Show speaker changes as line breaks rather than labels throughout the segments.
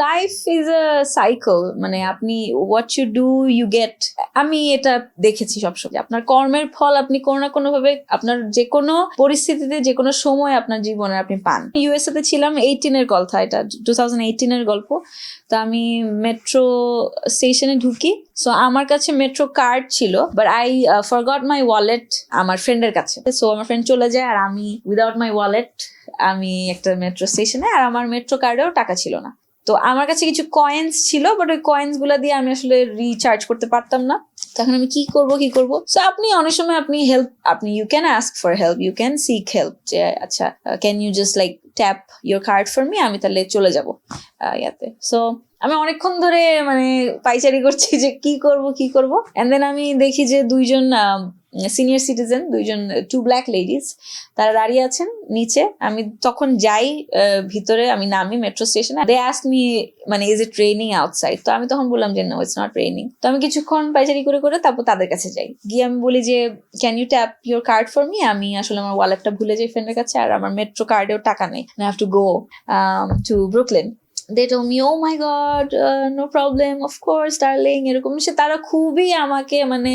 Life is a cycle, মানে আপনি what you do you get. আমি এটা দেখেছি সবসময়, আপনার কর্মের ফল আপনি কোনো না কোনো ভাবে আপনার যে কোনো পরিস্থিতিতে যে কোনো সময় আপনার জীবনে আপনি পান। ইউএসএ তে ছিলাম, 18-এর কথা, এটা 2018-এর গল্প। তো আমি মেট্রো স্টেশনে ঢুকি, সো আমার কাছে মেট্রো কার্ড ছিল, but I forgot my wallet আমার ফ্রেন্ডের কাছে। সো আমার ফ্রেন্ড চলে যায় আর আমি উইদাউট মাই ওয়ালেট আমি একটা মেট্রো স্টেশনে, আর আমার মেট্রো কার্ডেও টাকা ছিল না। তো আমার কাছে কিছু কয়েন্স ছিল, বাট ওই কয়েন্স গুলা দিয়ে আমি আসলে রিচার্জ করতে পারতাম না। তখন আমি কি করব। সো আপনি অনেক সময় আপনি হেল্প, আপনি you can ask for help, you can seek help, যে আচ্ছা can you just like tap your card for me, আমি তাহলে চলে যাব ইয়াতে। সো আমি অনেকক্ষণ ধরে মানে পাইচারি করছি যে কি করব। এন্ড দেন আমি দেখি যে দুইজন senior citizen, two black ladies, তারা দাঁড়িয়ে আছেন নিচে। আমি তখন যাই ভিতরে, আমি নামি মেট্রো স্টেশনে। দে আস্ক মি মানে ইজ ইট রেইনিং আউটসাইড? তো আমি তখন বললাম যে নো, ইটস নট রেইনিং। তো আমি কিছুক্ষণ পাইচারি করে তারপর তাদের কাছে যাই, গিয়ে আমি বলি যে can you tap your card for me, আমি আসলে আমার ওয়ালেটটা ভুলে যাই ফ্রেন্ডের কাছে, আর আমার মেট্রো কার্ডেও টাকা নেই, I have to go to Brooklyn. They told me, oh my god, no problem, of course darling, এরকম। তারা খুবই আমাকে মানে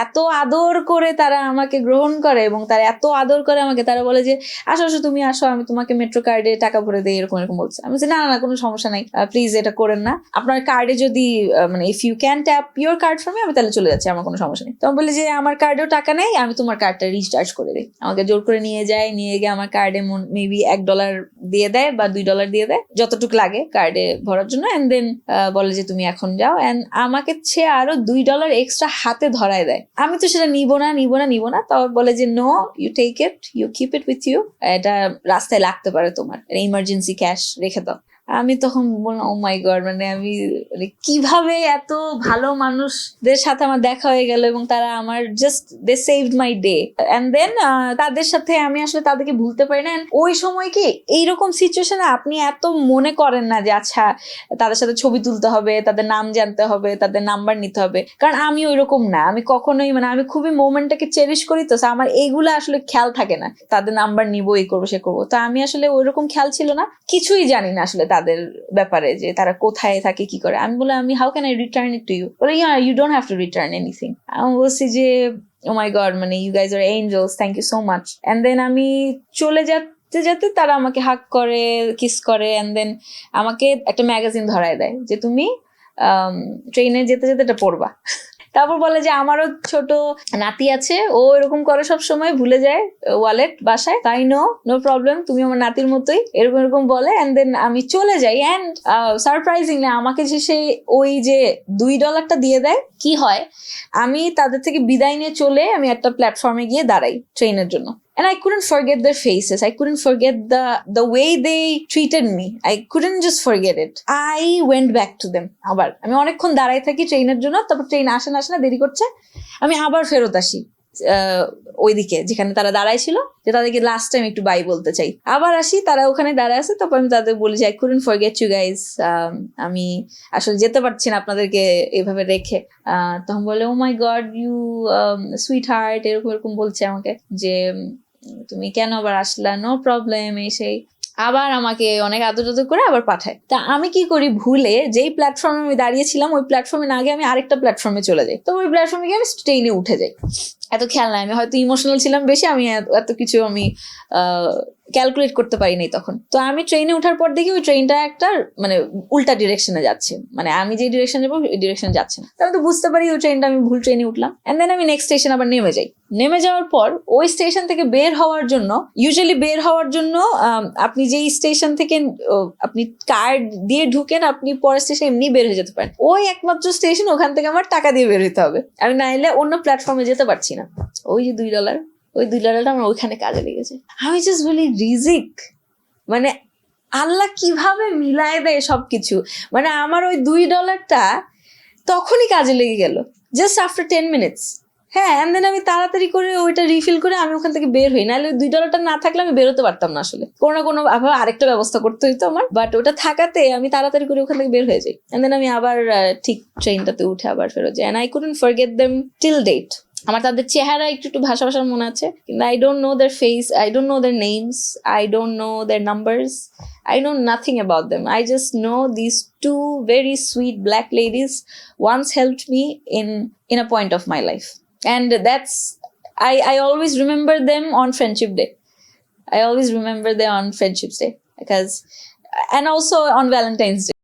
এত আদর করে তারা আমাকে গ্রহণ করে, এবং তারা এত আদর করে আমাকে, তারা বলে যে আসো তুমি আসো, আমি তোমাকে মেট্রো কার্ডে টাকা ভরে দেই, এরকম বলছে। আমি বলছি না কোনো সমস্যা নাই, প্লিজ এটা করেন না, আপনার কার্ডে যদি মানে if you can tap your card for me, আমি তাহলে চলে যাচ্ছি, আমার কোনো সমস্যা নেই। তো আমি বলি যে আমার কার্ডেও টাকা নেই, আমি তোমার কার্ডটা রিচার্জ করে দিই। আমাকে জোর করে নিয়ে গিয়ে আমার কার্ডে মেবি $1 দিয়ে দেয় বা $2 দিয়ে দেয়, যতটুকু লাগে কার্ডে ভরার জন্য। এন্ড দেন বলে যে তুমি এখন যাও, এন্ড আমাকে সে আরো $2 এক্সট্রা হাতে ধরায় দেয়। আমি তো সেটা নিব না। তবে বলে যে no, you take it, you keep it with you, এটা রাস্তায় লাগতে পারে তোমার, ইমার্জেন্সি ক্যাশ রেখে দাও। আমি তখন বললাম ও মাই গড, মানে আমি কিভাবে এত ভালো মানুষদের সাথে আমার দেখা হয়ে গেল, এবং তারা আমার just they saved my day. And then তাদের সাথে আমি আসলে তাদেরকে ভুলতে পারি না। ওই সময় কি এইরকম সিচুয়েশনে আপনি এত মনে করেন না যে আচ্ছা তাদের সাথে ছবি তুলতে হবে, তাদের নাম জানতে হবে, তাদের নাম্বার নিতে হবে, কারণ আমি ওইরকম না। আমি কখনোই মানে আমি খুবই মোমেন্টটাকে চেরিশ করি, তো আমার এইগুলো আসলে খেয়াল থাকে না, তাদের নাম্বার নিবো, এই করবো সে করবো। তো আমি আসলে ওইরকম খেয়াল ছিল না, কিছুই জানি না আসলে তাদের ব্যাপারে, যে তারা কোথায় থাকে কি করে। আমি বলে আমি how can I return it to you? বলে you don't have to return anything. আমি বলছি যে ও মাই গড, মানে you guys are angels, thank you so much. And then আমি চলে যেতে তারা আমাকে হাগ করে, কিস করে, এন্ড দেন আমাকে একটা ম্যাগাজিন ধরায় দেয় যে তুমি ট্রেনে যেতে এটা পড়বা। তারপর বলে যে আমারও ছোট নাতি আছে, ও এরকম করে সব সময় ভুলে যায় ওয়ালেট বাসায়, তাই নো প্রবলেম, তুমি আমার নাতির মতোই, এরকম বলে। এন্ড দেন আমি চলে যাই, এন্ড সারপ্রাইজিংলি আমাকে যে সেই ওই যে $2 দিয়ে দেয়। কি হয়, আমি তাদের থেকে বিদায় নিয়ে আমি একটা প্ল্যাটফর্মে গিয়ে দাঁড়াই ট্রেনের জন্য। And I couldn't forget their faces. I couldn't forget the way they treated me. I couldn't just forget it. I went back to them. আবার আমি অনেকক্ষণ দাঁড়াই থাকি ট্রেনের জন্য, তারপর ট্রেন আসে না দেরি করছে, আমি আবার ফেরত আসি ওইদিকে যেখানে তারা দাঁড়াই ছিল, যে তাদেরকে লাস্ট টাইম একটু বাই বলতে চাই। আবার আসি, তারা ওখানে দাঁড়ায় আছে, তারপর আমি তাদের বলি যে I couldn't forget you guys. আমি আসলে যেতে পারছি না আপনাদেরকে এভাবে রেখে। তখন বলে ও my god, you sweet heart, এরকম বলছে আমাকে যে তুমি কেন আবার আসলা, নো প্রবলেম, এই সেই। আবার আমাকে অনেক আদর করে আবার পাঠায়। তা আমি কি করি, ভুলে যেই প্ল্যাটফর্মে আমি দাঁড়িয়েছিলাম ওই প্ল্যাটফর্মে না গিয়ে আমি আরেকটা প্ল্যাটফর্মে চলে যাই। তো ওই প্ল্যাটফর্মে গিয়ে আমি ট্রেনে উঠে যাই। এত খেয়াল নাই, আমি হয়তো ইমোশনাল ছিলাম বেশি, আমি এত কিছু আমি ক্যালকুলেট করতে পারিনি তখন। তো আমি ট্রেনে ওঠার পর দেখি ওই ট্রেনটা একটা মানে উল্টা ডিরেকশনে যাচ্ছে, মানে আমি যে ডিরেকশন যাবো ওই ডিরেকশন যাচ্ছে না। আমি তো বুঝতে পারি ওই ট্রেনটা আমি ভুল ট্রেনে উঠলাম। এন্ড দেন আমি নেক্সট স্টেশন আবার নেমে যাওয়ার পর ওই স্টেশন থেকে বের হওয়ার জন্য আপনি যেই স্টেশন থেকে আপনি কার্ড দিয়ে ঢুকেন, আপনি পরের স্টেশন এমনি বের হয়ে যেতে পারেন, ওই একমাত্র স্টেশন, ওখান থেকে আমার টাকা দিয়ে বের হতে হবে, আমি নাইলে অন্য প্ল্যাটফর্মে যেতে পারছি না। ওই যে $2, ওই $2 আমার ওইখানে কাজে লেগেছে। আমি জাস্ট বলি রিজিক, মানে আল্লাহ কিভাবে মিলায় দেয় সবকিছু। মানে আমার ওই $2 তখনই কাজে লেগে গেল, জাস্ট আফটার 10 minutes। হ্যাঁ, এন্ড দেন আমি তাড়াতাড়ি করে ওইটা রিফিল করে আমি ওখান থেকে বের হই, নাহলে ওই $2 না থাকলে আমি বেরোতে পারতাম না আসলে, কোনো না কোনো ভাবে আরেকটা ব্যবস্থা করতে হইতো আমার। বাট ওটা থাকাতে আমি তাড়াতাড়ি করে ওখান থেকে বের হয়ে যাই। এন্ড দেন আমি আবার ঠিক ট্রেনটাতে উঠে আবার ফেরত যাই। And I couldn't forget them till date. আমার তাদের চেহারা একটু একটু ভাষা ভাষা মনে আছে, কিন্তু I don't know their face, I don't know their names, I don't know their numbers, I know nothing about them. I just know these two very sweet black ladies once helped me in a point of my life, and that's I always remember them on Friendship Day. I always remember them on Friendship Day because, and also on Valentine's Day.